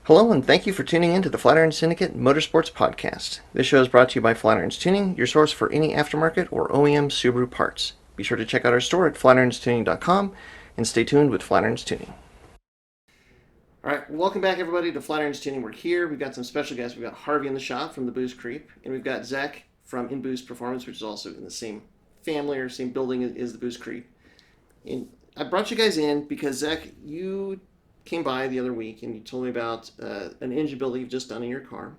Hello, and thank you for tuning in to the Flatirons Syndicate Motorsports Podcast. This show is brought to you by Flatirons Tuning, your source for any aftermarket or OEM Subaru parts. Be sure to check out our store at flatironstuning.com and stay tuned with Flatirons Tuning. All right, welcome back, everybody, to Flatirons Tuning. We're here. We've got some special guests. We've got Harvey in the shop from the Boostcreep, and we've got Zek from In Boost Performance, which is also in the same family or same building as the Boostcreep. And I brought you guys in because, Zek, you came by the other week and you told me about an engine build you've just done in your car.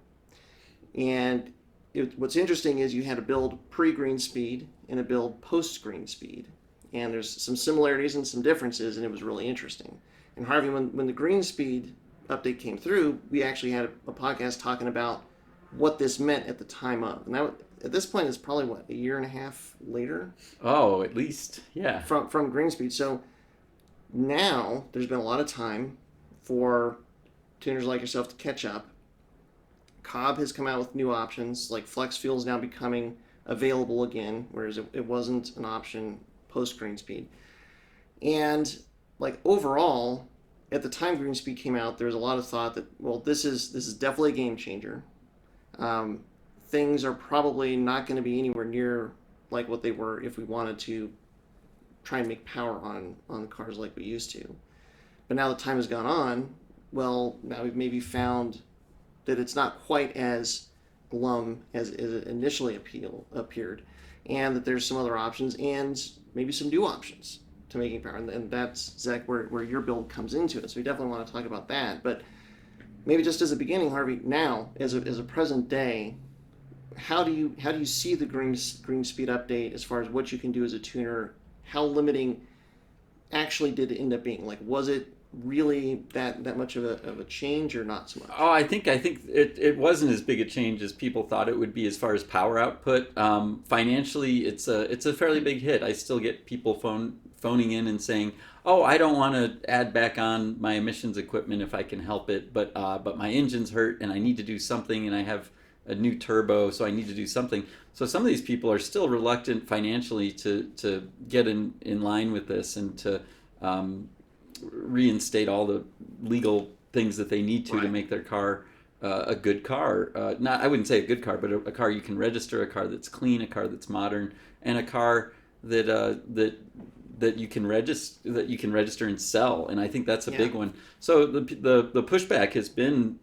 And what's interesting is you had a build pre-Greenspeed and a build post-Greenspeed. And there's some similarities and some differences, and it was really interesting. And Harvey, when the Greenspeed update came through, we actually had a podcast talking about what this meant at the time of. And that, at this point, it's probably, what, a year and a half later? Oh, at least, yeah. From Greenspeed. So now there's been a lot of time for tuners like yourself to catch up. Cobb has come out with new options, like flex fuel is now becoming available again, whereas it wasn't an option post Greenspeed. And like overall, at the time Greenspeed came out, there was a lot of thought that, well, this is definitely a game changer. Things are probably not going to be anywhere near like what they were if we wanted to try and make power on the cars like we used to. But now that time has gone on, well, now we've maybe found that it's not quite as glum as it initially appeared, and that there's some other options and maybe some new options to making power. And that's, Zach, where your build comes into it. So we definitely want to talk about that. But maybe just as a beginning, Harvey, now, as a present day, how do you see the Greenspeed update as far as what you can do as a tuner? How limiting actually did it end up being? Like, was it really that much of a change or not so much? Oh, I think it wasn't as big a change as people thought it would be as far as power output. Financially, it's a fairly big hit. I still get people phoning in and saying, "Oh, I don't want to add back on my emissions equipment if I can help it, but my engine's hurt and I need to do something, and I have a new turbo, so I need to do something." So some of these people are still reluctant financially to get in line with this and to reinstate all the legal things that they need to make their car a good car. Not, I wouldn't say a good car, but a car you can register, a car that's clean, a car that's modern, and a car that you can register and sell. And I think that's a big one. So the pushback has been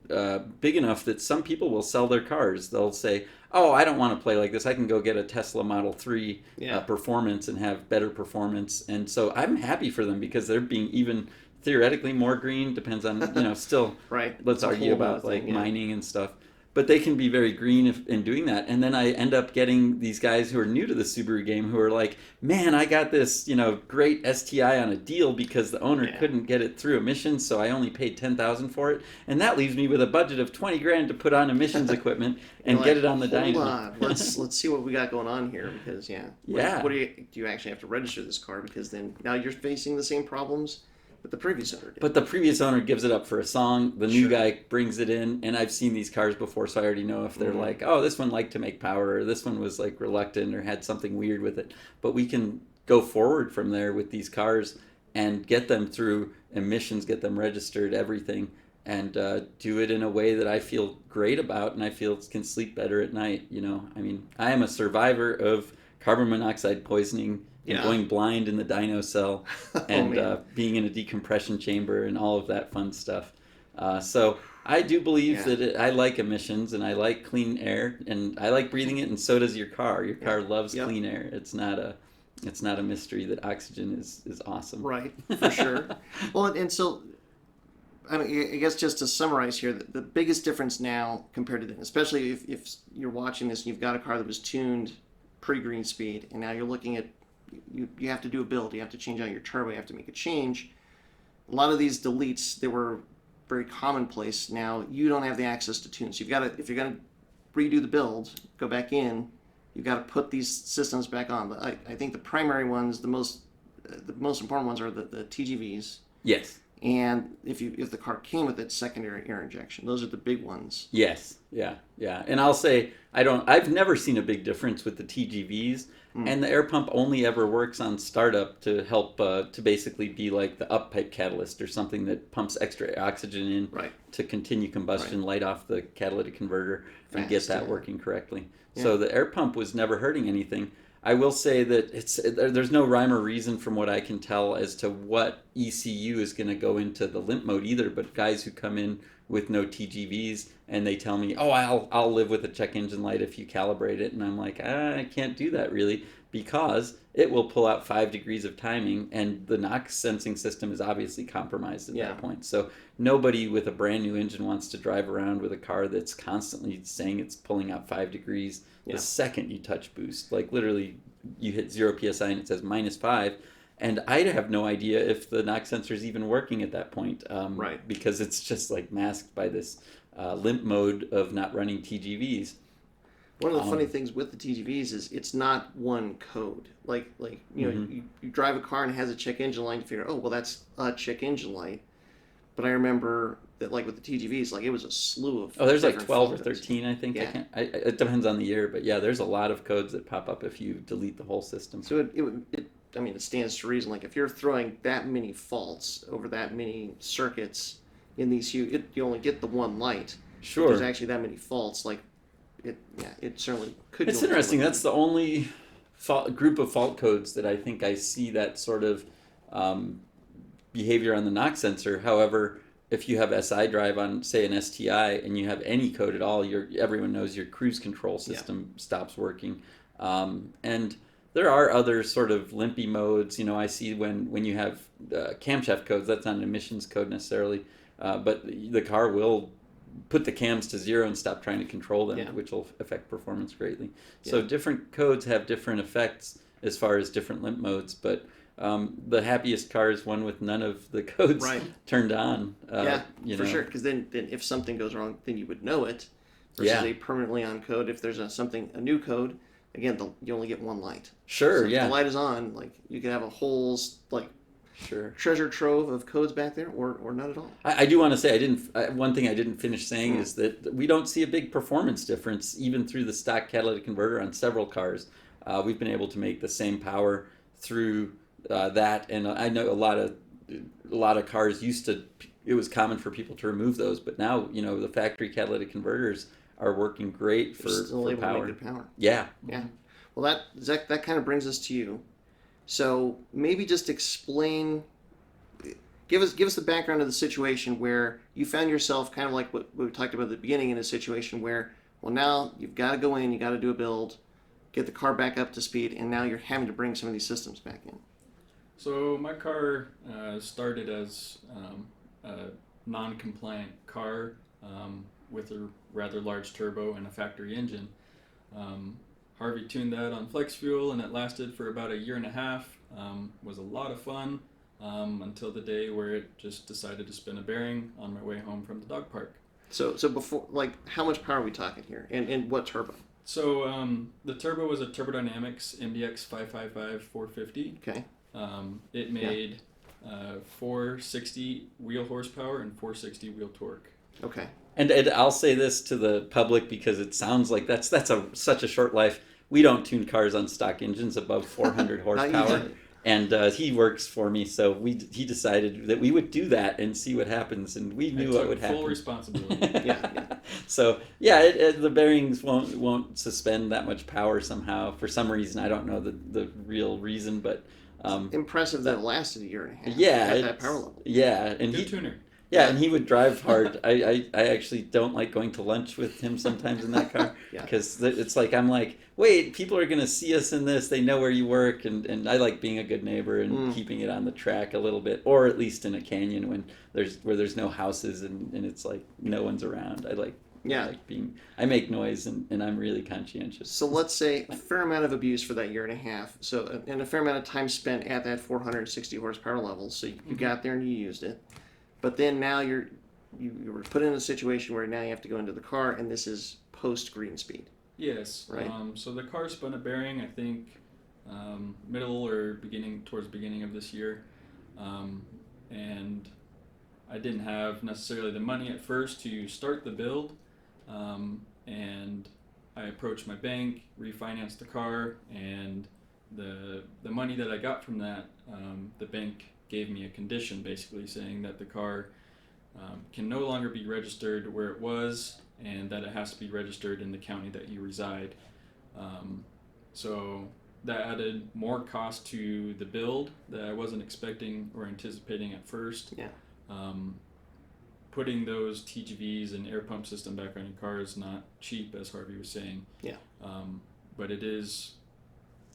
big enough that some people will sell their cars. They'll say, "Oh, I don't want to play like this. I can go get a Tesla Model 3 performance and have better performance." And so I'm happy for them because they're being even theoretically more green. Depends on, still, let's argue about like mining and stuff. But they can be very green in doing that. And then I end up getting these guys who are new to the Subaru game who are like, "Man, I got this, great STI on a deal because the owner couldn't get it through emissions, so I only paid $10,000 for it. And that leaves me with a budget of $20,000 to put on emissions equipment and get it on the dyno." Hold on, let's see what we got going on here because what do you actually have to register this car, because then now you're facing the same problems but the previous owner did. But the previous owner gives it up for a song. The new guy brings it in, and I've seen these cars before, so I already know if they're like, "Oh, this one liked to make power," or "This one was like reluctant or had something weird with it." But we can go forward from there with these cars and get them through emissions, get them registered, everything, and do it in a way that I feel great about, and I feel can sleep better at night. I mean, I am a survivor of carbon monoxide poisoning and going blind in the dyno cell and being in a decompression chamber and all of that fun stuff. So I do believe that I like emissions and I like clean air and I like breathing it, and so does your car. Your car loves clean air. It's not a mystery that oxygen is awesome. Right, for sure. Well, and so, I mean, I guess just to summarize here, the biggest difference now compared to then, especially if you're watching this and you've got a car that was tuned pre-Greenspeed, and now you're looking at, you have to do a build, you have to change out your turbo, you have to make a change. A lot of these deletes, they were very commonplace. Now you don't have the access to tune, so if you're going to redo the build, go back in, you've got to put these systems back on. But I think the primary ones, the most important ones are the TGVs. Yes. and if the car came with its secondary air injection. Those are the big ones. Yes, yeah. And I'll say I've never seen a big difference with the TGVs, and the air pump only ever works on startup to help to basically be like the up pipe catalyst or something that pumps extra oxygen in to continue combustion, light off the catalytic converter, and get that working correctly. Yeah. So the air pump was never hurting anything. I will say that there's no rhyme or reason from what I can tell as to what ECU is going to go into the limp mode either, but guys who come in with no TGVs and they tell me, oh, I'll live with a check engine light if you calibrate it, and I'm like, I can't do that really, because it will pull out 5 degrees of timing, and the NOx sensing system is obviously compromised at that point. So nobody with a brand new engine wants to drive around with a car that's constantly saying it's pulling out 5 degrees the second you touch boost. Like literally you hit 0 psi and it says -5, and I have no idea if the NOx sensor is even working at that point, because it's just like masked by this limp mode of not running TGVs. One of the funny things with the TGVs is it's not one code. Like you drive a car and it has a check engine light, and you figure, oh, well, that's a check engine light. But I remember that, like with the TGVs, like it was a slew of. Oh, there's like 12 or 13, I think. Yeah. It depends on the year, but yeah, there's a lot of codes that pop up if you delete the whole system. So it stands to reason. Like if you're throwing that many faults over that many circuits in these, you only get the one light. Sure. If there's actually that many faults, like. It certainly could. It's interesting. That's the only group of fault codes that I think I see that sort of behavior on the NOx sensor. However, if you have SI drive on, say, an STI, and you have any code at all, everyone knows your cruise control system stops working. And there are other sort of limpy modes. I see when you have camshaft codes, that's not an emissions code necessarily, but the car will put the cams to 0 and stop trying to control them, which will affect performance greatly. So different codes have different effects as far as different limp modes, but the happiest car is one with none of the codes turned on. For sure, because then if something goes wrong, then you would know it, versus a permanently on code. If there's a new code, again, you only get one light. Sure, so if the light is on, like you could have a whole treasure trove of codes back there, or not at all. I do want to say one thing I didn't finish saying is that we don't see a big performance difference even through the stock catalytic converter on several cars. We've been able to make the same power through that, and I know a lot of cars it was common for people to remove those, but now the factory catalytic converters are working great for power. Make good power. Yeah. Well, Zek, that kind of brings us to you. So maybe just explain, give us the background of the situation where you found yourself, kind of like what we talked about at the beginning, in a situation where, well, now you've got to go in, you got to do a build, get the car back up to speed, and now you're having to bring some of these systems back in. So my car started as a non-compliant car with a rather large turbo and a factory engine. Harvey tuned that on flex fuel, and it lasted for about 1.5 years. Was a lot of fun until the day where it just decided to spin a bearing on my way home from the dog park. So before, like, how much power are we talking here, and what turbo? So the turbo was a Turbodynamics MDX 555 450. Okay. It made 460 wheel horsepower and 460 wheel torque. Okay. And I'll say this to the public because it sounds like that's such a short life. We don't tune cars on stock engines above 400 horsepower. And he works for me, so he decided that we would do that and see what happens, and we knew what would happen. Full responsibility. So the bearings won't suspend that much power somehow for some reason. I don't know the real reason, but impressive that it lasted 1.5 years. At that power level. Yeah, and Good tuner. Yeah, and he would drive hard. I actually don't like going to lunch with him sometimes in that car because it's like I'm like, wait, people are going to see us in this. They know where you work, and I like being a good neighbor and keeping it on the track a little bit, or at least in a canyon when there's no houses and it's like no one's around. I make noise and I'm really conscientious. So let's say a fair amount of abuse for that 1.5 years. So and a fair amount of time spent at that 460 horsepower level. So you got there and you used it. But then now you were put in a situation where now you have to go into the car, and this is post-Greenspeed. Yes. Right. So the car spun a bearing, I think, middle or towards the beginning of this year, and I didn't have necessarily the money at first to start the build, and I approached my bank, refinanced the car, and the money that I got from that, the bank gave me a condition basically saying that the car can no longer be registered where it was, and that it has to be registered in the county that you reside. So that added more cost to the build that I wasn't expecting or anticipating at first. Yeah. Putting those TGVs and air pump system back on your car is not cheap, as Harvey was saying. Yeah. But it is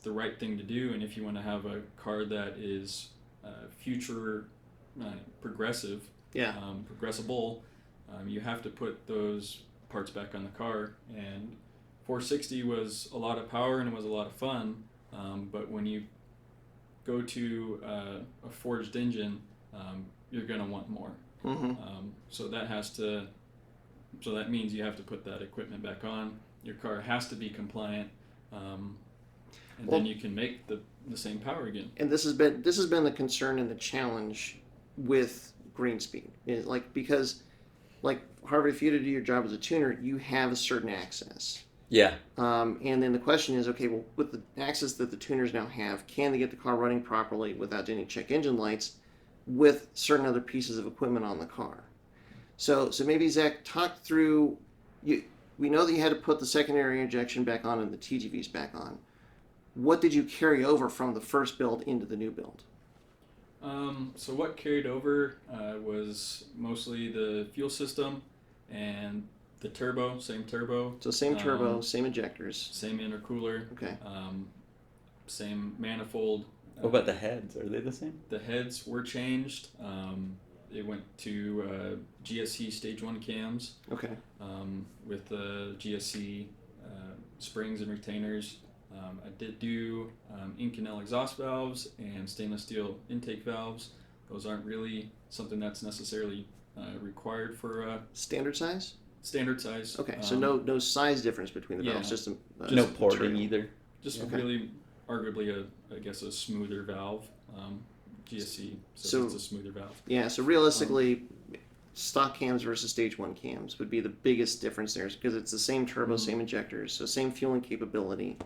the right thing to do, and if you want to have a car that is future progressive, progressible, you have to put those parts back on the car. And 460 was a lot of power and it was a lot of fun, but when you go to a forged engine, you're going to want more. Mm-hmm. So that means you have to put that equipment back on. Your car has to be compliant, and then you can make the same power again. And this has been the concern and the challenge with Greenspeed, is because Harvey, if you to do your job as a tuner, you have a certain access. Yeah. And then the question is, okay, well, with the access that the tuners now have, can they get the car running properly without any check engine lights with certain other pieces of equipment on the car? So maybe Zach, talk through. We know that you had to put the secondary injection back on and the TGVs back on. What did you carry over from the first build into the new build? So what carried over was mostly the fuel system and the turbo, same turbo. So same turbo, same injectors. Same intercooler. Okay. Same manifold. What about the heads? Are they the same? The heads were changed. It went to GSC Stage 1 cams. Okay. With the GSC springs and retainers. I did do Inconel exhaust valves and stainless steel intake valves. Those aren't really something that's necessarily required for standard size. Standard size. Okay, so no size difference between the valves, just no porting material. either. Just really, arguably a smoother valve. GSC, so it's a smoother valve. Yeah, so realistically, stock cams versus Stage 1 cams would be the biggest difference there, because it's the same turbo, same injectors, so same fueling capability.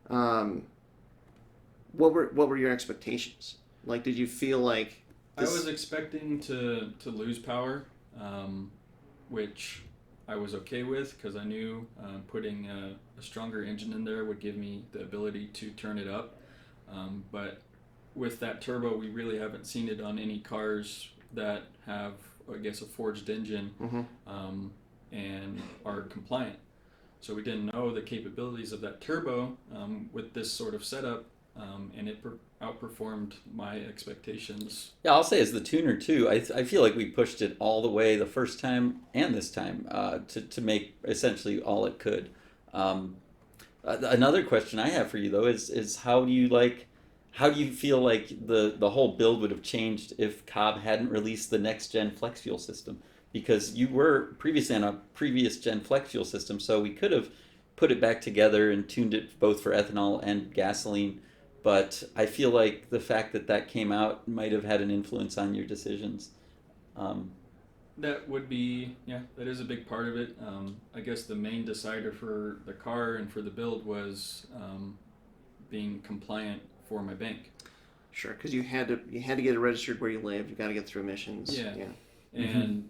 What were your expectations? Did you feel like I was expecting to lose power, which I was okay with, because I knew putting a stronger engine in there would give me the ability to turn it up. But with that turbo, we really haven't seen it on any cars that have, I guess, a forged engine and are compliant. So we didn't know the capabilities of that turbo with this sort of setup, and it outperformed my expectations. Yeah, I'll say as the tuner too, I feel like we pushed it all the way the first time and this time to make essentially all it could. Another question I have for you though is how do you feel like the whole build would have changed if Cobb hadn't released the next gen flex fuel system? Because you were previously on a previous gen flex fuel system, so we could have put it back together and tuned it both for ethanol and gasoline. But I feel like the fact that came out might have had an influence on your decisions. That would be, that is a big part of it. I guess the main decider for the car and for the build was being compliant for my bank. Sure, because you had to get it registered where you live. You got to get through emissions. Yeah. And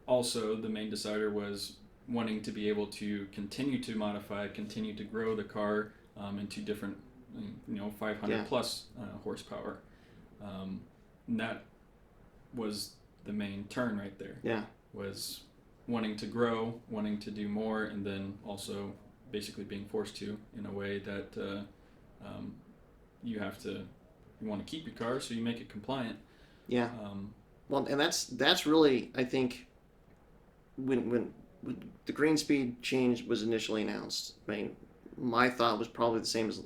also the main decider was wanting to be able to continue to modify, continue to grow the car into different, 500 plus horsepower. And that was the main turn right there. Yeah. Was wanting to grow, wanting to do more, and then also basically being forced to in a way that you want to keep your car, so you make it compliant. Yeah. Well, and that's really, I think, when the Greenspeed change was initially announced, I mean, my thought was probably the same as,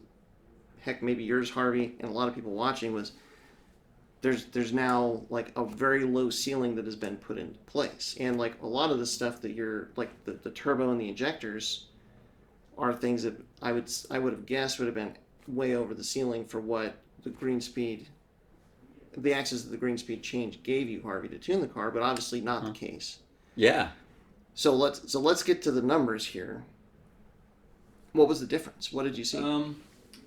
heck, maybe yours, Harvey, and a lot of people watching, was there's now a very low ceiling that has been put into place, and a lot of the stuff that you're the turbo and the injectors are things that I would have guessed would have been way over the ceiling for what the Greenspeed the access that the Greenspeed change gave you, Harvey, to tune the car, but obviously not the case. Yeah. So let's get to the numbers here. What was the difference? What did you see?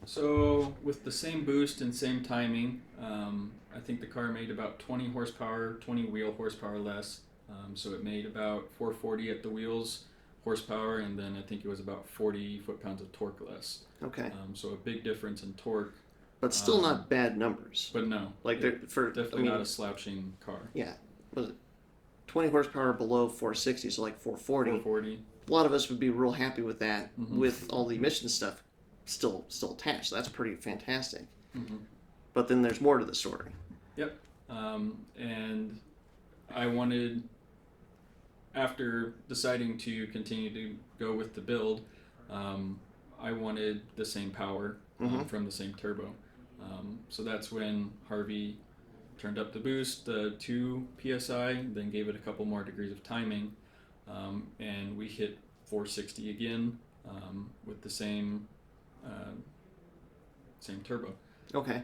So with the same boost and same timing, I think the car made about 20 horsepower, 20 wheel horsepower less. So it made about 440 at the wheels horsepower, and then I think it was about 40 foot-pounds of torque less. Okay. So a big difference in torque. But still not bad numbers. But no. Like definitely not a slouching car. Yeah. Was it 20 horsepower below 460, so like 440. 440. A lot of us would be real happy with that, with all the emission stuff still attached. So that's pretty fantastic. But then there's more to the story. Yep. And I wanted, after deciding to continue to go with the build, I wanted the same power from the same turbo. So that's when Harvey turned up the boost to 2 psi, then gave it a couple more degrees of timing, and we hit 460 again with the same turbo. Okay.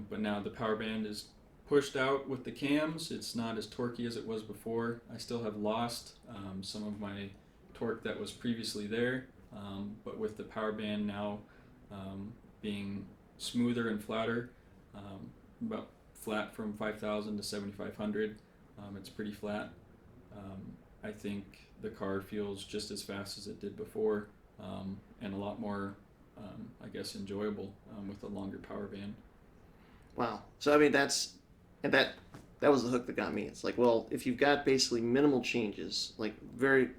But now the power band is pushed out with the cams. It's not as torquey as it was before. I still have lost some of my torque that was previously there, but with the power band now being smoother and flatter, about flat from 5,000 to 7,500. It's pretty flat. I think the car feels just as fast as it did before, and a lot more, I guess, enjoyable with a longer power band. Wow. So I mean that was the hook that got me. It's like, well, if you've got basically minimal changes, like really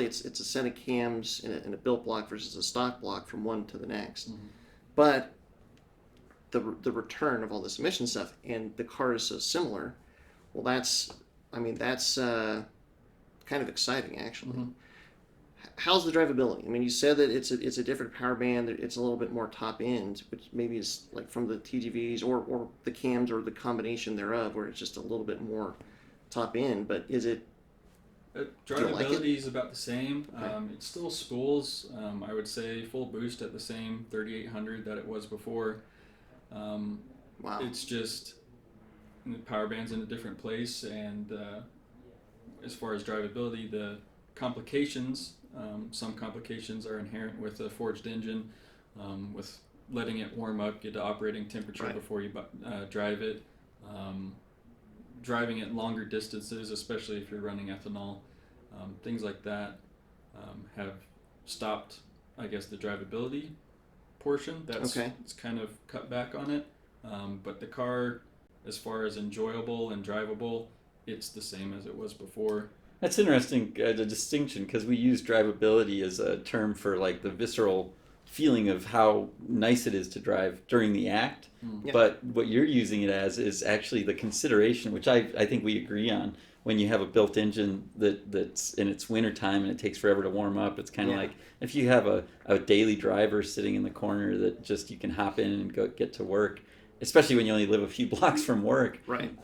it's a set of cams in a built block versus a stock block from one to the next. But the return of all this emission stuff and the car is so similar, well, that's kind of exciting actually. How's the drivability? I mean, you said that it's a different power band. It's a little bit more top end, which maybe is like from the TGVs or the cams or the combination thereof, where it's just a little bit more top end. But is it? Drivability is about the same. Okay. It still spools. I would say full boost at the same 3,800 that it was before. Wow. It's just the power band's in a different place, and as far as drivability, the complications. Some complications are inherent with a forged engine, with letting it warm up, get to operating temperature before you drive it. Driving it longer distances, especially if you're running ethanol, things like that have stopped, I guess, the drivability portion. It's kind of cut back on it. But the car, as far as enjoyable and drivable, it's the same as it was before. That's interesting, the distinction, because we use drivability as a term for like the visceral feeling of how nice it is to drive during the act. Yeah. But what you're using it as is actually the consideration, which I think we agree on. When you have a built engine that's in its winter time and it takes forever to warm up, it's kind of like if you have a daily driver sitting in the corner that just you can hop in and go get to work, especially when you only live a few blocks from work. Right.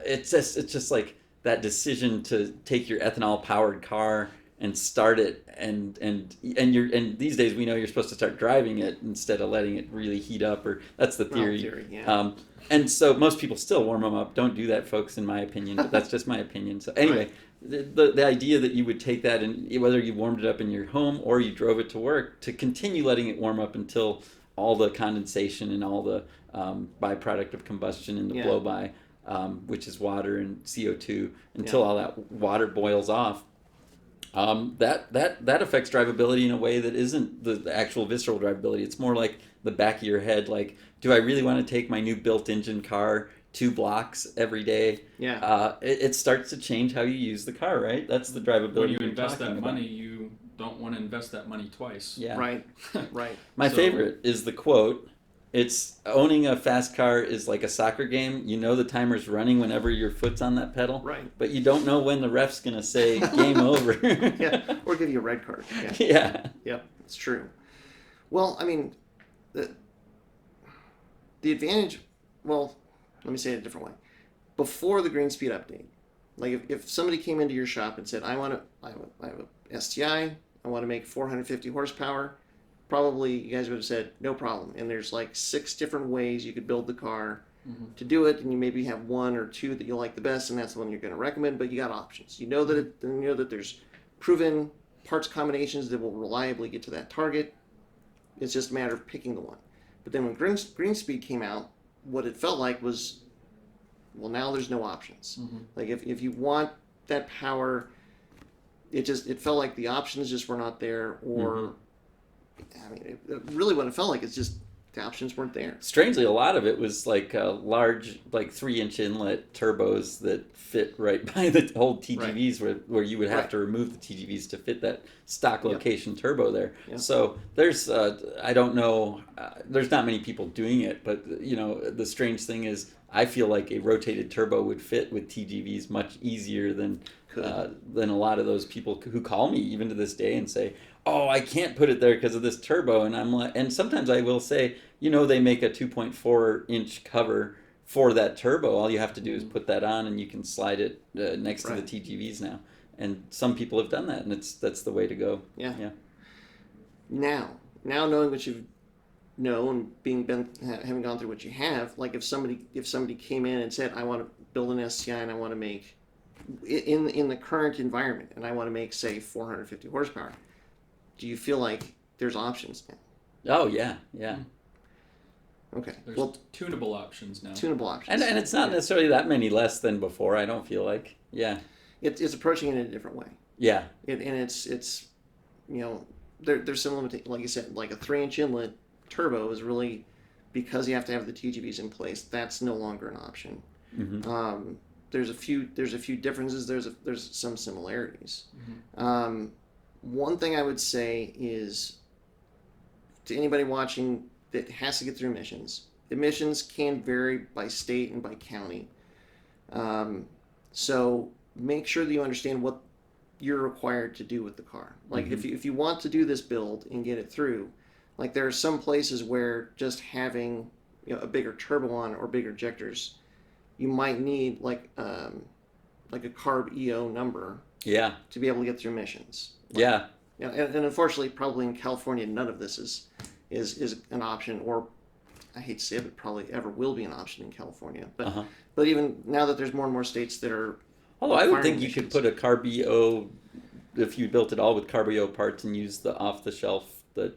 It's just like that decision to take your ethanol powered car and start it and these days we know you're supposed to start driving it instead of letting it really heat up, or that's the theory. And so most people still warm them up. Don't do that, folks, in my opinion, but that's just my opinion. So anyway, the idea that you would take that and whether you warmed it up in your home or you drove it to work, to continue letting it warm up until all the condensation and all the byproduct of combustion and the blow-by, which is water and CO2, until all that water boils off. That affects drivability in a way that isn't the actual visceral drivability. It's more like the back of your head, like, do I really want to take my new built engine car 2 blocks every day? It starts to change how you use the car, right? That's the drivability. When you invest that money, you don't want to invest that money twice. Right. My favorite is the quote. It's owning a fast car is like a soccer game. You know the timer's running whenever your foot's on that pedal. Right. But you don't know when the ref's going to say game over. Or give you a red card. Yeah. Yep, it's true. Well, I mean, the advantage, well, let me say it a different way. Before the Greenspeed update, like if somebody came into your shop and said, I have a STI, I want to make 450 horsepower, probably you guys would have said, no problem. And there's like 6 different ways you could build the car. to do it, and you maybe have one or two that you like the best, and that's the one you're going to recommend. But you got options. You know that there's proven parts combinations that will reliably get to that target. It's just a matter of picking the one. But then when Greenspeed came out, what it felt like was, well, now there's no options. Like if you want that power, it felt like the options just were not there, or I mean, really what it felt like is just the options weren't there. Strangely, a lot of it was like large, like 3-inch inlet turbos that fit right by the old TGVs, where you would have to remove the TGVs to fit that stock location turbo there. So there's, I don't know, there's not many people doing it, but the strange thing is, I feel like a rotated turbo would fit with TGVs much easier than a lot of those people who call me even to this day and say, oh, I can't put it there because of this turbo. And I'm like, and sometimes I will say, they make a 2.4-inch cover for that turbo. All you have to do is put that on, and you can slide it next to the TGVs now. And some people have done that, and that's the way to go. Yeah. Now knowing what you know and having gone through what you have, like if somebody came in and said, I want to build an STI and I want to make in the current environment, and I want to make, say, 450 horsepower. Do you feel like there's options now? Oh, yeah. Okay. There's tunable options now. Tunable options. And it's not necessarily that many less than before, I don't feel like. Yeah. It's approaching it in a different way. Yeah. And it's there's some limitations. Like you said, like a 3-inch inlet turbo is really, because you have to have the TGVs in place, that's no longer an option. There's a few differences. There's some similarities. One thing I would say is, to anybody watching that has to get through emissions can vary by state and by county. So make sure that you understand what you're required to do with the car. Like if you want to do this build and get it through, like there are some places where just having a bigger turbo on or bigger injectors, you might need like a CARB E.O number to be able to get through emissions. And unfortunately, probably in California, none of this is an option, or I hate to say it, but probably ever will be an option in California. But even now that there's more and more states that are, although I would think you could put a CARB E.O, if you built it all with CARB E.O parts and use the off the shelf map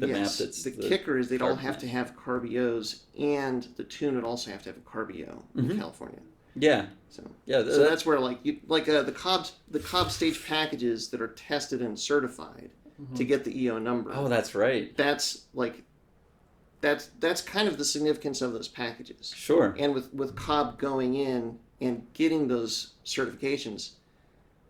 that's the kicker is they'd all have to have CARB E.Os, and the tune would also have to have a CARB E.O in California. So that's where the Cobb stage packages that are tested and certified to get the E.O number. Oh, that's right. That's kind of the significance of those packages. Sure. And with Cobb going in and getting those certifications,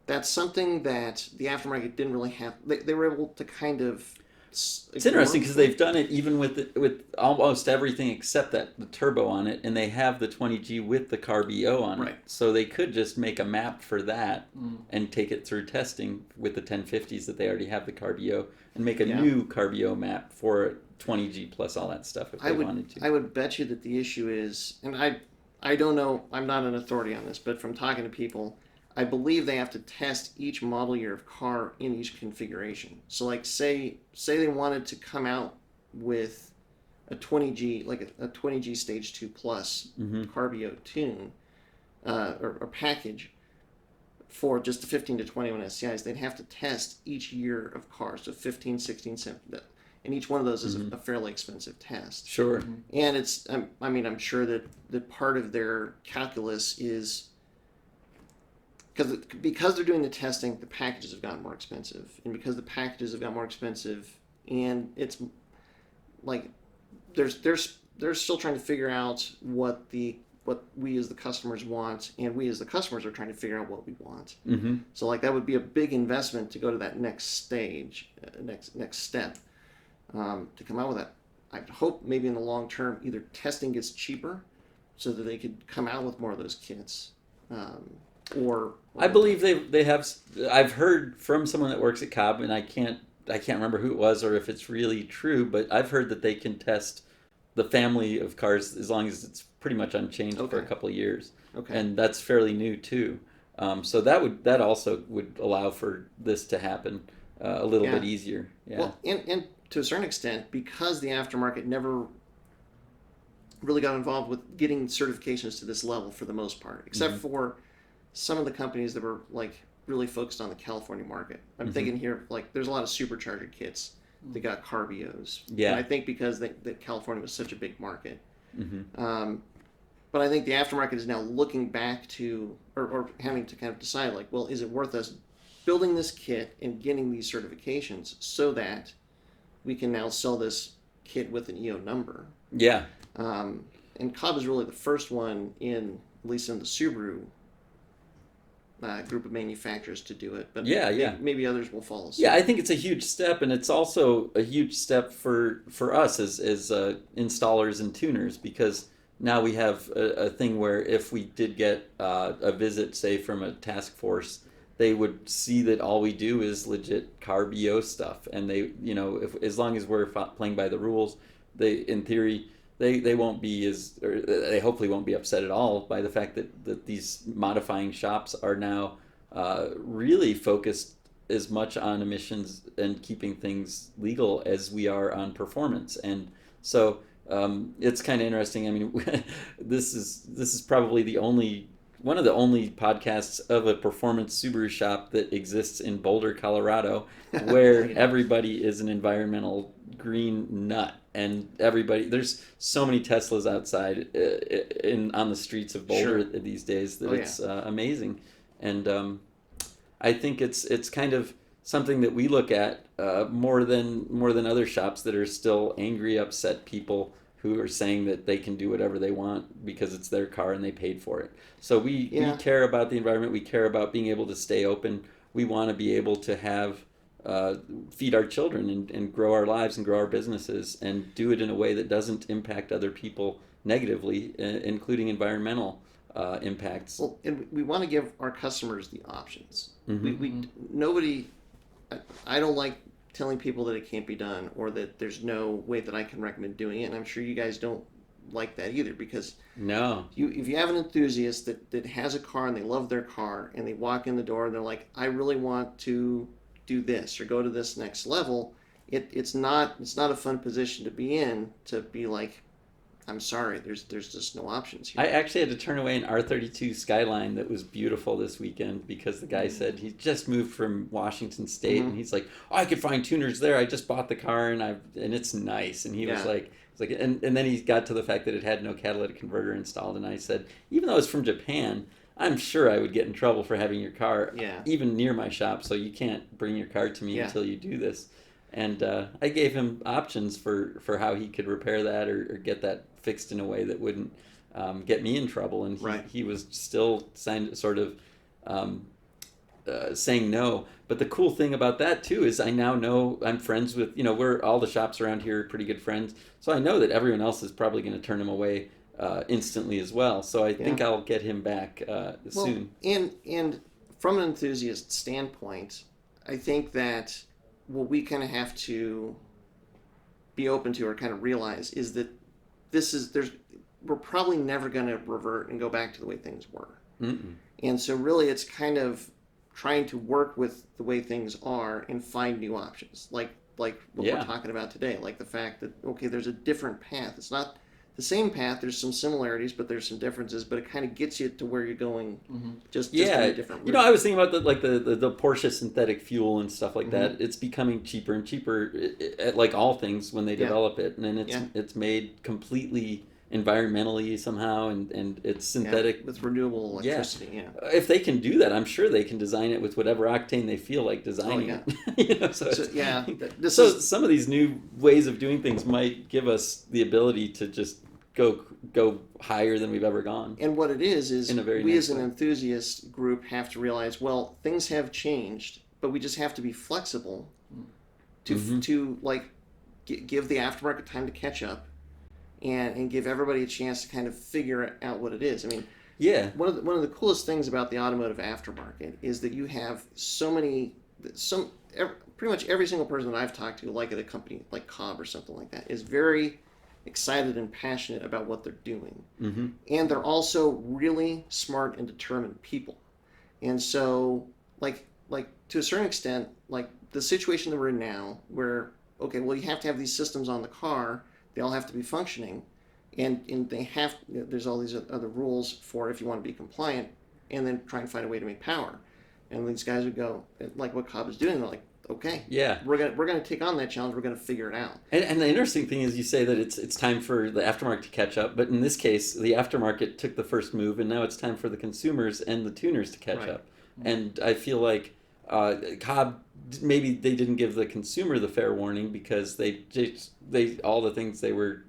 that's something that the aftermarket didn't really have. They were able to kind of. It's interesting because they've done it even with almost everything except the turbo on it, and they have the 20G with the CARB E.O on it. So they could just make a map for that and take it through testing with the 1050s that they already have the CARB E.O, and make a new CARB E.O map for 20G plus all that stuff if they wanted to. I would bet you that the issue is, and I don't know, I'm not an authority on this, but from talking to people, I believe they have to test each model year of car in each configuration. So like say they wanted to come out with a 20G, like a 20G Stage 2 Plus CARB E.O tune or package for just the 15 to 21 SCIs, they'd have to test each year of cars, so 15, 16, 17, and each one of those is a fairly expensive test. Sure. And it's, I'm sure that part of their calculus is, because they're doing the testing, the packages have gotten more expensive. And because the packages have gotten more expensive, and it's like they're still trying to figure out what we as the customers want, and we as the customers are trying to figure out what we want. So like that would be a big investment to go to that next stage, next step, to come out with that. I hope maybe in the long term either testing gets cheaper so that they could come out with more of those kits. Or I believe they have. I've heard from someone that works at Cobb, and I can't remember who it was or if it's really true, but I've heard that they can test the family of cars as long as it's pretty much unchanged for a couple of years. And that's fairly new too. So that also would allow for this to happen a little bit easier. Well, and to a certain extent, because the aftermarket never really got involved with getting certifications to this level for the most part, except for some of the companies that were like really focused on the California market. I'm thinking here, like there's a lot of supercharger kits that got CARB E.Os. Yeah. And I think because that California was such a big market. But I think the aftermarket is now looking back to, or having to kind of decide, like, well, is it worth us building this kit and getting these certifications so that we can now sell this kit with an E.O. number? Yeah. And Cobb is really the first one in, at least in the Subaru group of manufacturers to do it. But maybe others will follow suit. Yeah, I think it's a huge step, and it's also a huge step for us as installers and tuners, because now we have a thing where if we did get a visit, say, from a task force, they would see that all we do is legit CARB E.O. stuff, and they, as long as we're playing by the rules, they, in theory, they won't be or they hopefully won't be upset at all by the fact that these modifying shops are now really focused as much on emissions and keeping things legal as we are on performance. And so it's kind of interesting. I mean, this is probably one of the only podcasts of a performance Subaru shop that exists in Boulder, Colorado, where everybody is an environmental green nut, and there's so many Teslas outside on the streets of Boulder these days that it's amazing. And I think it's kind of something that we look at more than other shops that are still angry, upset people who are saying that they can do whatever they want because it's their car and they paid for it. So we care about the environment. We care about being able to stay open. We want to be able to have feed our children and grow our lives and grow our businesses, and do it in a way that doesn't impact other people negatively, including environmental impacts. Well, and we want to give our customers the options. I don't like telling people that it can't be done, or that there's no way that I can recommend doing it, and I'm sure you guys don't like that either, because if you have an enthusiast that has a car and they love their car and they walk in the door and they're like, I really want to do this or go to this next level, it's not a fun position to be in, to be like, I'm sorry, there's just no options here. I actually had to turn away an R32 Skyline that was beautiful this weekend because the guy said he just moved from Washington State, and he's like, I could find tuners there. I just bought the car and it's nice. And he was like, and then he got to the fact that it had no catalytic converter installed, and I said, even though it's from Japan, I'm sure I would get in trouble for having your car even near my shop, so you can't bring your car to me until you do this. And I gave him options for how he could repair that or get that fixed in a way that wouldn't get me in trouble. And he was still saying no. But the cool thing about that, too, is I now know I'm friends with, all the shops around here are pretty good friends. So I know that everyone else is probably going to turn him away instantly as well. So I think I'll get him back soon. And from an enthusiast standpoint, I think that what we kind of have to be open to or kind of realize is that we're probably never going to revert and go back to the way things were. And so really it's kind of trying to work with the way things are and find new options, like what we're talking about today, like the fact that, okay, there's a different path. It's not the same path. There's some similarities, but there's some differences, but it kind of gets you to where you're going just in a different route. I was thinking about the Porsche synthetic fuel and stuff like that. It's becoming cheaper and cheaper, like all things when they develop it. And then it's made completely environmentally somehow, and it's synthetic. With renewable electricity, If they can do that, I'm sure they can design it with whatever octane they feel like designing it. So some of these new ways of doing things might give us the ability to just go higher than we've ever gone. And what it is we as an enthusiast group have to realize, well, things have changed, but we just have to be flexible to like give the aftermarket time to catch up and give everybody a chance to kind of figure out what it is. I mean, one of the coolest things about the automotive aftermarket is that you have pretty much every single person that I've talked to, like at a company like Cobb or something like that, is very excited and passionate about what they're doing. And they're also really smart and determined people. And so like to a certain extent, like the situation that we're in now, where, okay, well, you have to have these systems on the car, they all have to be functioning. and they have, there's all these other rules for if you want to be compliant, and then try and find a way to make power. And these guys would go, like what Cobb is doing, they're like, okay, yeah, we're gonna take on that challenge. We're gonna figure it out. And the interesting thing is, you say that it's time for the aftermarket to catch up, but in this case, the aftermarket took the first move, and now it's time for the consumers and the tuners to catch up. And I feel like Cobb, maybe they didn't give the consumer the fair warning because they all the things they were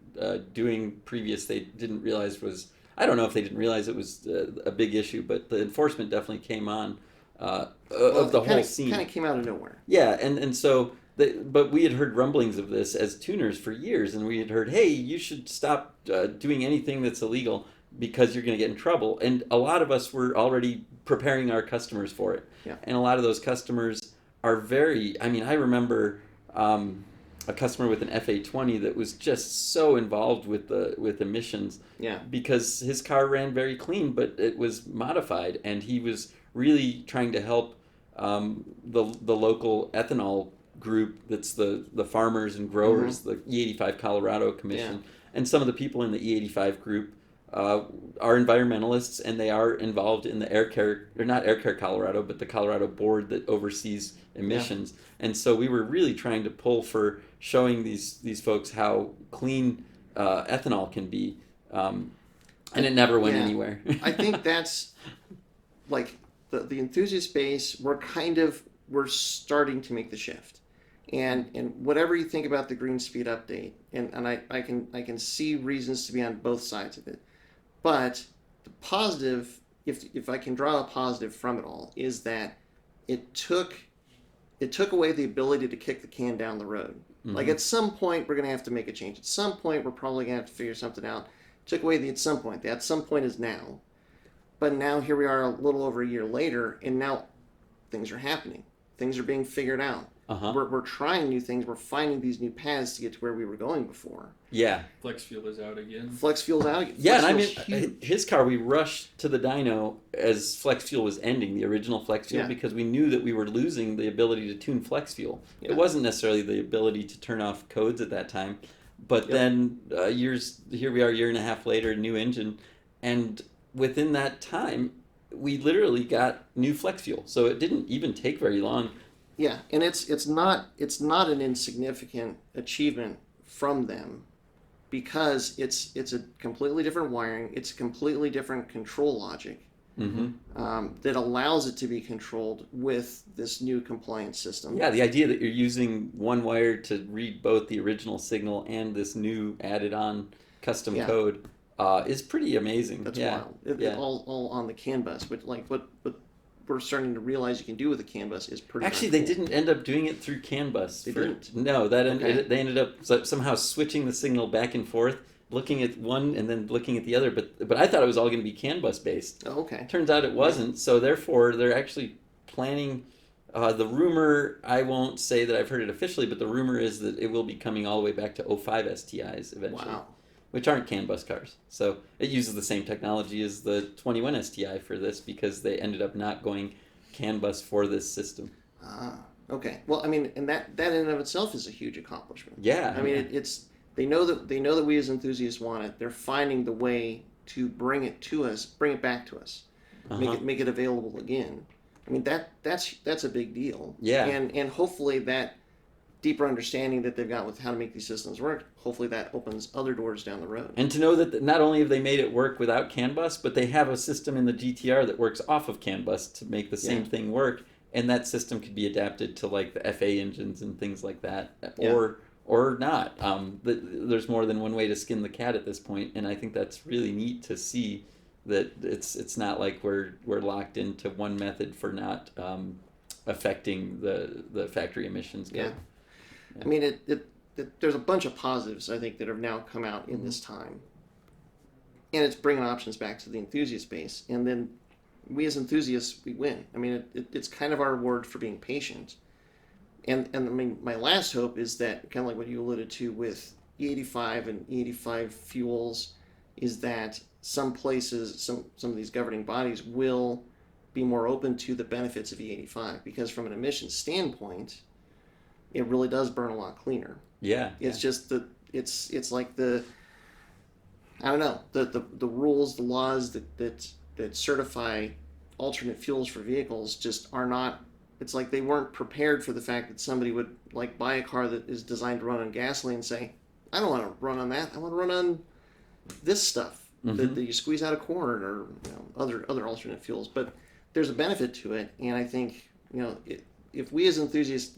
doing previous, they didn't realize was, I don't know if they didn't realize it was a big issue, but the enforcement definitely came on. Of the whole scene. Kind of came out of nowhere. Yeah, and so, but we had heard rumblings of this as tuners for years, and we had heard, hey, you should stop doing anything that's illegal because you're going to get in trouble. And a lot of us were already preparing our customers for it. Yeah. And a lot of those customers are very, I mean, I remember a customer with an FA20 that was just so involved with emissions. Yeah. Because his car ran very clean, but it was modified, and he was really trying to help the local ethanol group, that's the farmers and growers, the E85 Colorado Commission, and some of the people in the E85 group are environmentalists, and they are involved in the Air Care, or not Air Care Colorado, but the Colorado board that oversees emissions. And so we were really trying to pull for showing these folks how clean ethanol can be, and it never went anywhere. I think that's like the enthusiast space. We're starting to make the shift, and whatever you think about the Greenspeed update, and I can see reasons to be on both sides of it, but the positive, if I can draw a positive from it all, is that it took away the ability to kick the can down the road. Like at some point we're going to have to make a change. At some point we're probably going to have to figure something out. It took away the at some point. The at some point is now. But now here we are a little over a year later, and now things are happening. Things are being figured out. We're trying new things. We're finding these new paths to get to where we were going before. Yeah. Flex fuel is out again. Flex fuel's out again. Yeah, Flex and I mean, his car, we rushed to the dyno as flex fuel was ending, the original flex fuel, because we knew that we were losing the ability to tune flex fuel. It wasn't necessarily the ability to turn off codes at that time, but then here we are a year and a half later, new engine, and within that time, we literally got new flex fuel. So it didn't even take very long. Yeah, and it's not an insignificant achievement from them, because it's a completely different wiring, it's a completely different control logic that allows it to be controlled with this new compliance system. Yeah, the idea that you're using one wire to read both the original signal and this new added on custom code is pretty amazing. That's wild. All on the CAN bus, but like what we're starting to realize you can do with the CAN bus is pretty. Actually, cool. they didn't end up doing it through CAN bus. They didn't. No, they ended up somehow switching the signal back and forth, looking at one and then looking at the other. But I thought it was all going to be CAN bus based. Oh, okay. Turns out it wasn't. So therefore, they're actually planning. The rumor, I won't say that I've heard it officially, but the rumor is that it will be coming all the way back to 05 STIs eventually. Wow. Which aren't CAN bus cars. So it uses the same technology as the 21 STI for this, because they ended up not going CAN bus for this system. Okay. Well, I mean, and that in and of itself is a huge accomplishment. Yeah. I mean, it's they know that we as enthusiasts want it. They're finding the way to bring it to us, bring it back to us, make it available again. I mean, that's a big deal. Yeah. And hopefully that deeper understanding that they've got with how to make these systems work, hopefully that opens other doors down the road. And to know that not only have they made it work without CAN bus, but they have a system in the GTR that works off of CAN bus to make the same thing work, and that system could be adapted to like the FA engines and things like that, or not. There's more than one way to skin the cat at this point, and I think that's really neat to see that it's not like we're locked into one method for not affecting the factory emissions code. Yeah. I mean, there's a bunch of positives, I think, that have now come out in this time. And it's bringing options back to the enthusiast base. And then we as enthusiasts, we win. I mean, it's kind of our reward for being patient. And I mean, my last hope is that, kind of like what you alluded to with E85 and E85 fuels, is that some places, some of these governing bodies will be more open to the benefits of E85. Because from an emissions standpoint, it really does burn a lot cleaner. Yeah. It's just it's like the I don't know, the rules, the laws that certify alternate fuels for vehicles just are not. It's like they weren't prepared for the fact that somebody would like buy a car that is designed to run on gasoline and say, I don't want to run on that. I want to run on this stuff that you squeeze out of corn, or other alternate fuels. But there's a benefit to it, and I think if we as enthusiasts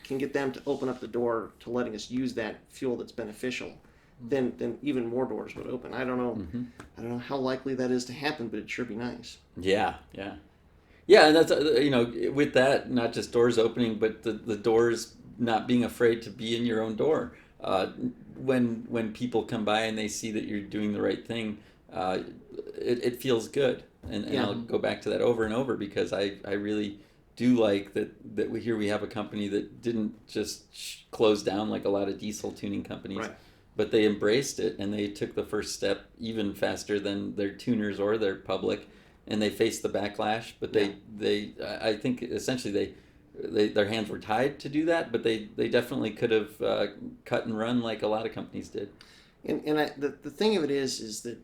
can get them to open up the door to letting us use that fuel that's beneficial, then even more doors would open. I don't know. I don't know how likely that is to happen, but it'd sure be nice. Yeah, yeah. Yeah, and that's, with that, not just doors opening, but the doors not being afraid to be in your own door. When people come by and they see that you're doing the right thing, it feels good. And I'll go back to that over and over, because I really do like that here we have a company that didn't just close down like a lot of diesel tuning companies. Right. But they embraced it, and they took the first step even faster than their tuners or their public, and they faced the backlash. But I think essentially their hands were tied to do that, but they definitely could have cut and run like a lot of companies did. And the thing of it is that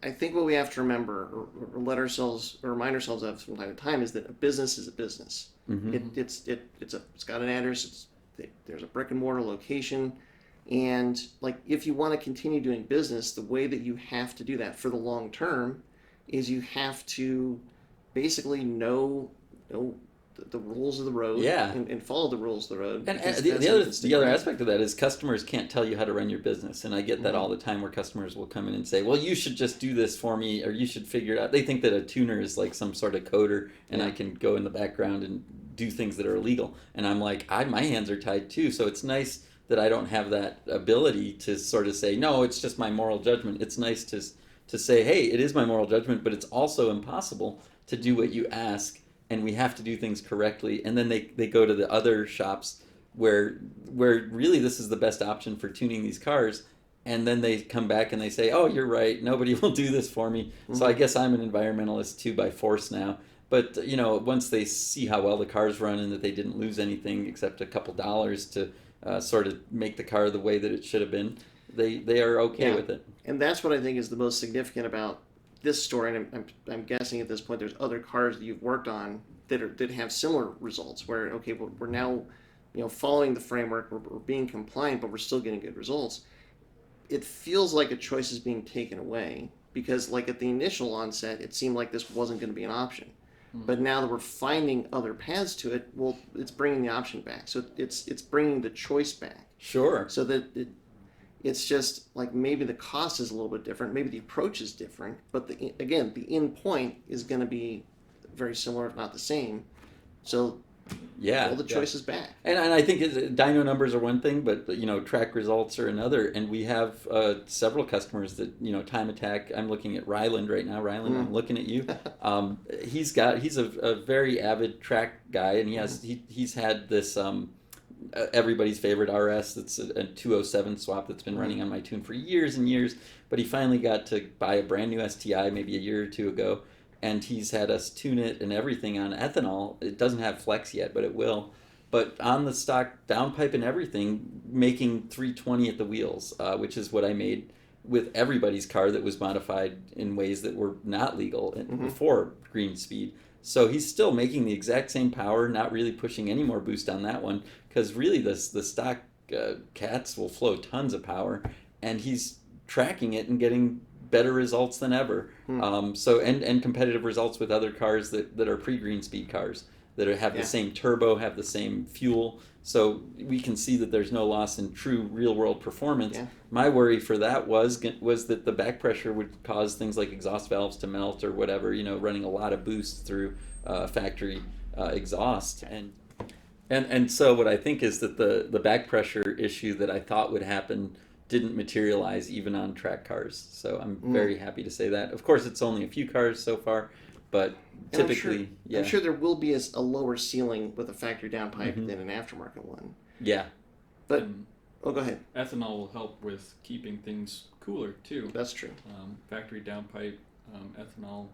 I think what we have to remember, or let ourselves, or remind ourselves of from time to time, is that a business is a business. It's got an address. There's a brick and mortar location. And like, if you want to continue doing business, the way that you have to do that for the long term is you have to basically know the rules of the road, and follow the rules of the road. And the other aspect of that is customers can't tell you how to run your business. And I get that all the time, where customers will come in and say, well, you should just do this for me, or you should figure it out. They think that a tuner is like some sort of coder, and I can go in the background and do things that are illegal. And I'm like, my hands are tied too. So it's nice that I don't have that ability to sort of say, no, it's just my moral judgment. It's nice to say, hey, it is my moral judgment, but it's also impossible to do what you ask, and we have to do things correctly. And then they go to the other shops where really this is the best option for tuning these cars, and then they come back and they say, oh, you're right, nobody will do this for me. So I guess I'm an environmentalist too by force now. But once they see how well the cars run, and that they didn't lose anything except a couple dollars to sort of make the car the way that it should have been, they are okay with it. And that's what I think is the most significant about this story. And I'm guessing at this point there's other cars that you've worked on that have similar results, where we're now following the framework, we're being compliant, but we're still getting good results. It feels like a choice is being taken away, because like at the initial onset it seemed like this wasn't going to be an option. But now that we're finding other paths to it, well, it's bringing the option back. So it's bringing the choice back. Sure. So that it's just like, maybe the cost is a little bit different, maybe the approach is different, but the end point is going to be very similar, if not the same. So all the choices back. And I think dyno numbers are one thing, but track results are another. And we have several customers that Time Attack. I'm looking at Ryland right now. Ryland, I'm looking at you. He's a very avid track guy, and he's had this everybody's favorite RS that's a 207 swap that's been running on my tune for years and years. But he finally got to buy a brand new STI maybe a year or two ago. And he's had us tune it and everything on ethanol. It doesn't have flex yet, but it will. But on the stock downpipe and everything, making 320 at the wheels, which is what I made with everybody's car that was modified in ways that were not legal before Greenspeed. So he's still making the exact same power, not really pushing any more boost on that one, because really the stock cats will flow tons of power, and he's tracking it and getting better results than ever. So competitive results with other cars that are pre-Greenspeed cars that have the same turbo, have the same fuel. So we can see that there's no loss in true real-world performance. My worry for that was that the back pressure would cause things like exhaust valves to melt or whatever, running a lot of boost through factory exhaust. And so what I think is that the back pressure issue that I thought would happen didn't materialize even on track cars. So I'm very happy to say that. Of course, it's only a few cars so far, but typically, I'm sure there will be a lower ceiling with a factory downpipe than an aftermarket one. Yeah. But, go ahead. Ethanol will help with keeping things cooler, too. That's true. Factory downpipe, ethanol,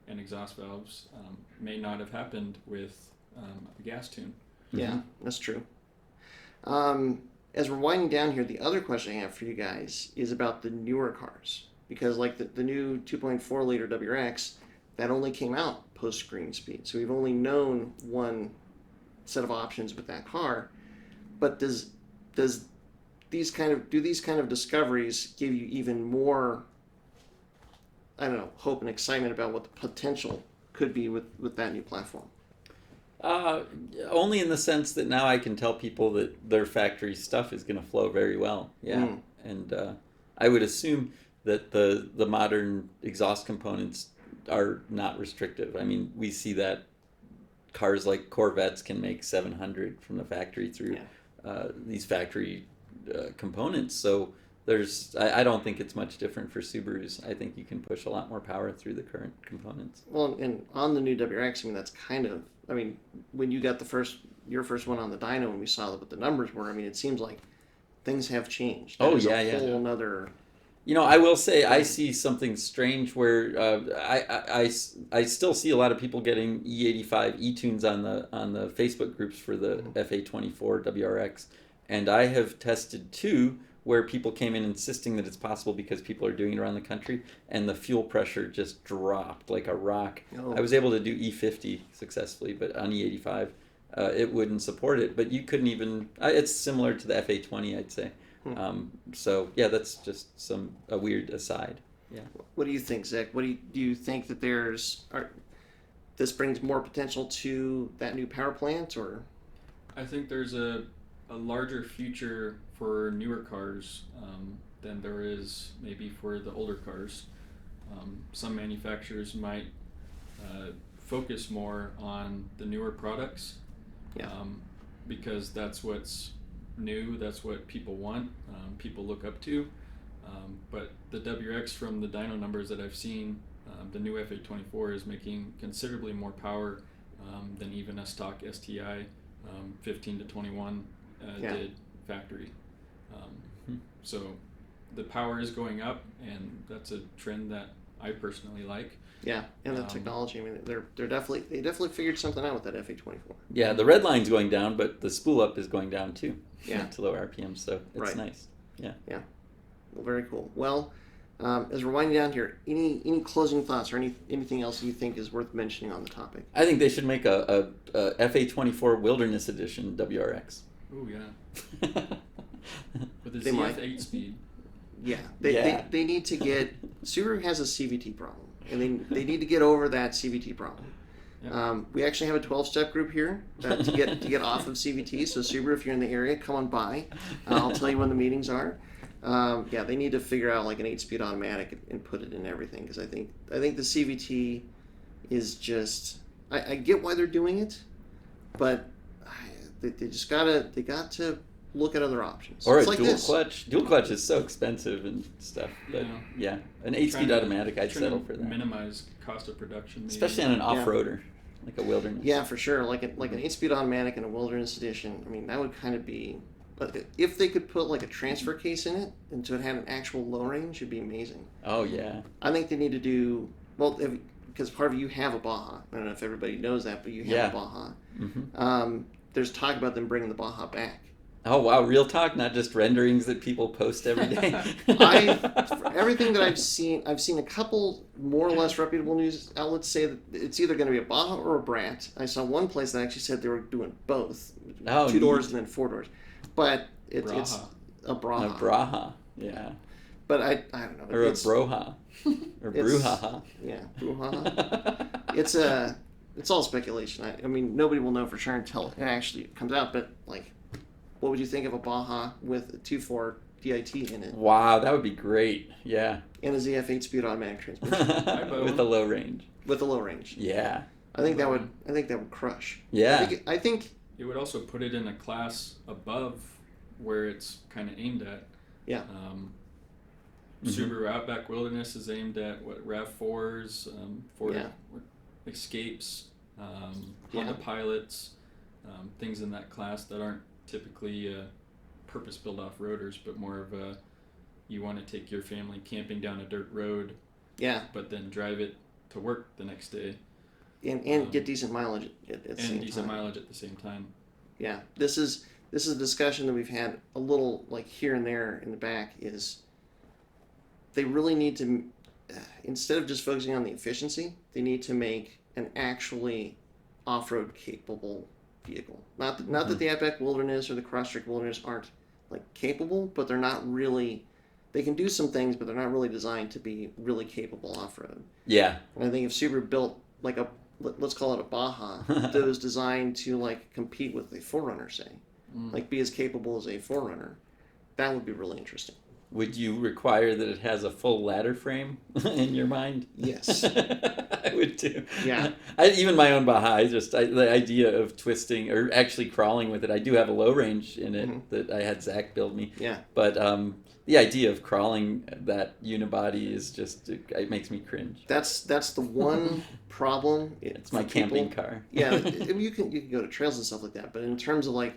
and exhaust valves may not have happened with a gas tune. Yeah, that's true. as we're winding down here, the other question I have for you guys is about the newer cars. Because like the new 2.4 liter WRX, that only came out post-Greenspeed. So we've only known one set of options with that car. But do these kind of discoveries give you even more, I don't know, hope and excitement about what the potential could be with that new platform? Only in the sense that now I can tell people that their factory stuff is going to flow very well. Yeah. And I would assume that the modern exhaust components are not restrictive. I mean, we see that cars like Corvettes can make 700 from the factory through these factory components. So I don't think it's much different for Subarus. I think you can push a lot more power through the current components. Well, and on the new WRX, I mean, that's kind of, I mean, when you got your first one on the dyno and we saw what the numbers were, I mean, it seems like things have changed. That is a whole nother... You know, I will say I see something strange where I still see a lot of people getting E85 E-tunes on the Facebook groups for the FA24 WRX, and I have tested two where people came in insisting that it's possible because people are doing it around the country, and the fuel pressure just dropped like a rock. Oh. I was able to do E50 successfully, but on E85 it wouldn't support it. But you couldn't even. It's similar to the FA20, I'd say. So yeah, that's just a weird aside. Yeah. What do you think, Zek? Do you think that this brings more potential to that new power plant, or? I think there's a larger future for newer cars than there is maybe for the older cars. Some manufacturers might focus more on the newer products, because that's what's new, that's what people want, people look up to. But the WRX, from the dyno numbers that I've seen, the new FA24 is making considerably more power than even a stock STI 15 to 21 did factory. So the power is going up, and that's a trend that I personally like. Yeah, and the technology. I mean, they definitely figured something out with that FA24. Yeah, the red line's going down, but the spool up is going down too. Yeah, to low RPM, so it's nice. Yeah. Yeah. Well, very cool. Well, as we're winding down here, any closing thoughts or anything else you think is worth mentioning on the topic? I think they should make a FA24 Wilderness Edition WRX. Oh yeah. With a ZF 8-speed. Yeah, they need to get. Subaru has a CVT problem, and they need to get over that CVT problem. Yep. We actually have a 12-step group here to get off of CVT. So Subaru, if you're in the area, come on by. I'll tell you when the meetings are. They need to figure out like an 8-speed automatic and put it in everything, because I think the CVT is just. I get why they're doing it, but they got to look at other options. Or it's a like dual clutch. Dual clutch is so expensive and stuff. But yeah, an 8-speed automatic, I'd settle for that. Minimize cost of production, maybe. Especially on an off-roader, like a Wilderness. Yeah, for sure. Like an 8-speed automatic and a Wilderness Edition. I mean, that would kind of be. But if they could put like a transfer case in it, and so it had an actual low range, it'd be amazing. Oh yeah. I think they need to do because Harvey, you have a Baja. I don't know if everybody knows that, but you have a Baja. Mm-hmm. There's talk about them bringing the Baja back. Oh wow, real talk, not just renderings that people post every day. Everything that I've seen a couple more or less reputable news outlets say that it's either going to be a Baja or a Brat. I saw one place that actually said they were doing both, 2 doors and then 4 doors, but it's a Braha. A Braha, yeah. But I don't know. Or a Broha, or Bruhaha. Yeah, Bruhaha. It's all speculation. I mean, nobody will know for sure until it actually comes out. But like. What would you think of a Baja with a 2.4 DIT in it? Wow, that would be great. Yeah. And a ZF 8-speed automatic transmission. With a low range. With a low range. Yeah. I think that would crush. Yeah. I think it would also put it in a class above where it's kind of aimed at. Yeah. Subaru Outback Wilderness is aimed at RAV4s, Ford Escapes, Honda Pilots, things in that class that aren't typically purpose-built off-roaders, but more of you want to take your family camping down a dirt road, but then drive it to work the next day, and get decent mileage at the same time. And decent mileage at the same time. Yeah, this is this is a discussion that we've had a little like here and there in the back, is they really need to, instead of just focusing on the efficiency, they need to make an actually off-road capable vehicle. Not that the Outback Wilderness or the Crosstrek Wilderness aren't like capable, but they're not really. They can do some things, but they're not really designed to be really capable off-road. Yeah. And I think if Subaru built like let's call it a Baja that was designed to like compete with a 4Runner, say, like be as capable as a 4Runner, that would be really interesting. Would you require that it has a full ladder frame in your mind? Yes. I would too. Yeah. Even my own Baja, the idea of twisting or actually crawling with it. I do have a low range in it that I had Zach build me. Yeah. But the idea of crawling that unibody is just, it makes me cringe. That's the one problem. It's my camping car. Yeah, you can go to trails and stuff like that, but in terms of like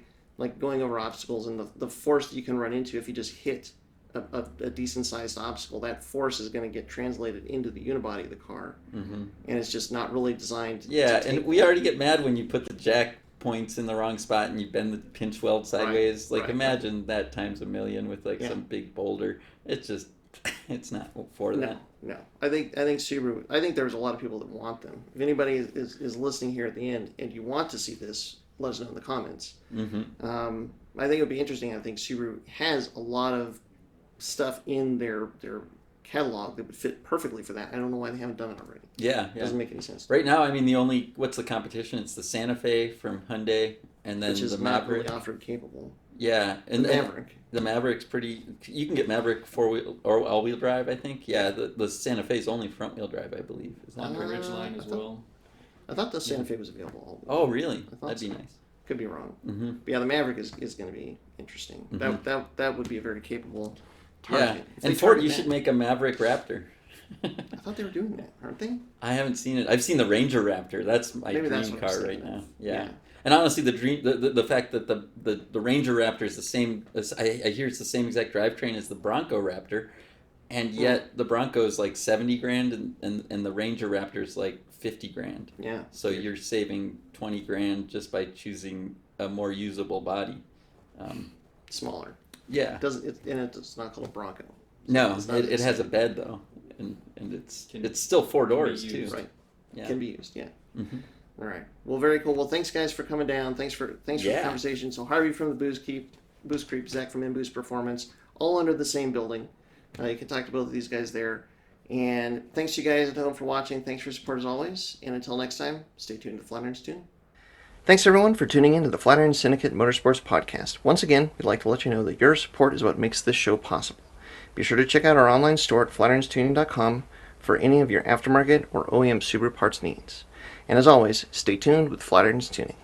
going over obstacles and the force that you can run into if you just hit a decent sized obstacle, that force is going to get translated into the unibody of the car, and it's just not really designed. And we already get mad when you put the jack points in the wrong spot and you bend the pinch weld sideways. Imagine that times a million with some big boulder. It's just, it's not for that. No. I think Subaru. I think there's a lot of people that want them. If anybody is listening here at the end and you want to see this, let us know in the comments. I think it would be interesting. I think Subaru has a lot of stuff in their catalog that would fit perfectly for that. I don't know why they haven't done it already. Yeah. It doesn't make any sense. Right now, I mean, what's the competition? It's the Santa Fe from Hyundai, and then which is the not Maverick. really off-road capable. Yeah, and the Maverick. The Maverick's pretty. You can get Maverick 4-wheel or all-wheel drive, I think. Yeah, the Santa Fe's only front-wheel drive, I believe. On the Ridgeline as well. I thought the Santa Fe was available. Oh, really? That'd be so. nice. Could be wrong. But yeah, the Maverick is going to be interesting. That would be a very capable target. Yeah, and Ford, you should make a Maverick Raptor. I thought they were doing that, aren't they? I haven't seen it. I've seen the Ranger Raptor. That's my dream car right now. Yeah. And honestly, the fact that the Ranger Raptor is the same, I hear it's the same exact drivetrain as the Bronco Raptor, and yet the Bronco is like $70,000 and the Ranger Raptor is like $50,000. Yeah. So you're saving $20,000 just by choosing a more usable body. Smaller. Yeah. It's not called a Bronco. No, it has a bed though, and it's still 4 doors too. Right. Yeah. Can be used. Yeah. All right. Well, very cool. Well, thanks guys for coming down. Thanks for the conversation. So Harvey from the Boostcreep, Zek from InBoost Performance, all under the same building. You can talk to both of these guys there. And thanks to you guys at home for watching. Thanks for your support as always. And until next time, stay tuned to Flatirons Tuning. Thanks everyone for tuning in to the Flatirons Syndicate Motorsports Podcast. Once again, we'd like to let you know that your support is what makes this show possible. Be sure to check out our online store at flatirons.com for any of your aftermarket or OEM Subaru parts needs. And as always, stay tuned with Flatirons Tuning.